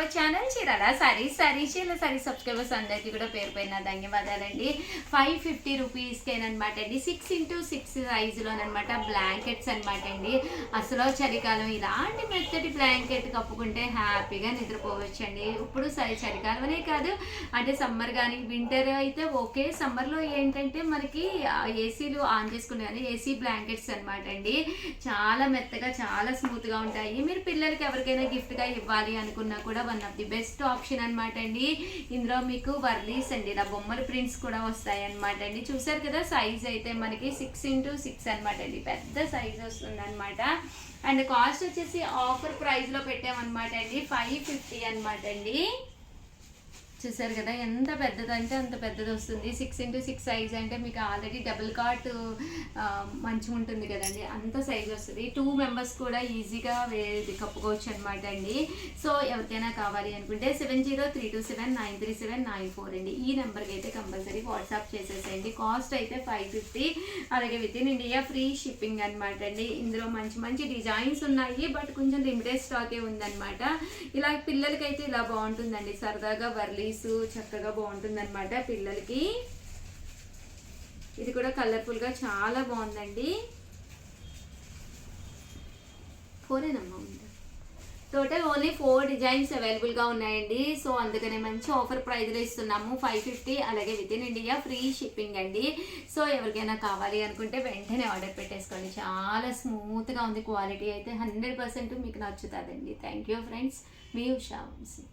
Our channel Chirala saris Chirala saris subscribers అందరికీ కూడా పేరు పైన ధన్యవాదాలండి. 550 రూపీస్కేనమాట అండి. 6x6 సైజులోనమాట బ్లాంకెట్స్ అనమాట అండి. అసలు చలికాలం ఇలాంటి మెత్తటి బ్లాంకెట్ కప్పుకుంటే హ్యాపీగా నిద్రపోవచ్చండి. ఇప్పుడు చలికాలం అనే కాదు, అంటే సమ్మర్ కానీ వింటర్ అయితే ఓకే. సమ్మర్లో ఏంటంటే మనకి ఏసీలు ఆన్ చేసుకునే కానీ ఏసీ బ్లాంకెట్స్ అనమాట అండి. చాలా మెత్తగా చాలా స్మూత్గా ఉంటాయి. మీరు పిల్లలకి ఎవరికైనా గిఫ్ట్గా ఇవ్వాలి అనుకున్నా కూడా one of the best option అనమాట అండి. ఇందులో మీకు వర్లీస్ అండి, ఇలా బొమ్మల ప్రింట్స్ కూడా వస్తాయి అనమాట అండి. చూసారు కదా, సైజ్ అయితే మనకి 6x6 అనమాట అండి, పెద్ద సైజ్ వస్తుంది అనమాట. అండ్ కాస్ట్ వచ్చేసి ఆఫర్ ప్రైస్లో పెట్టామన్నమాట అండి, 550 అనమాట అండి. చూసారు కదా ఎంత పెద్దదంటే అంత పెద్దది వస్తుంది. 6x6 సైజ్ అంటే మీకు ఆల్రెడీ డబుల్ కాట్ మంచిగా ఉంటుంది కదండి, అంత సైజ్ వస్తుంది. 2 మెంబర్స్ కూడా ఈజీగా వేది కప్పుకోవచ్చు అనమాట అండి. సో ఎవరికైనా కావాలి అనుకుంటే 7032793794 అండి, ఈ నెంబర్కి అయితే కంపల్సరీ వాట్సాప్ చేసేసేయండి. కాస్ట్ అయితే 550, అలాగే with in India free shipping అనమాట అండి. ఇందులో మంచి మంచి డిజైన్స్ ఉన్నాయి, బట్ కొంచెం లిమిటెడ్ స్టాకే ఉందన్నమాట. ఇలా పిల్లలకైతే ఇలా బాగుంటుందండి, సరదాగా వర్లీ చక్కగా బాగుంటుంది అనమాట పిల్లలకి. ఇది కూడా కలర్ఫుల్ గా చాలా బాగుందండి. ఫోరేనమ్మా ఉంది. టోటల్ ఓన్లీ 4 డిజైన్స్ అవైలబుల్ గా ఉన్నాయండి. సో అందుకనే మంచి ఆఫర్ ప్రైస్ లో ఇస్తున్నాము, 550, అలాగే with in India free shipping అండి. సో ఎవరికైనా కావాలి అనుకుంటే వెంటనే ఆర్డర్ పెట్టేసుకోండి. చాలా స్మూత్ గా ఉంది, క్వాలిటీ అయితే 100% మీకు నచ్చుతుందండి. థ్యాంక్ యూ ఫ్రెండ్స్, మీ ఉషా వంశీ.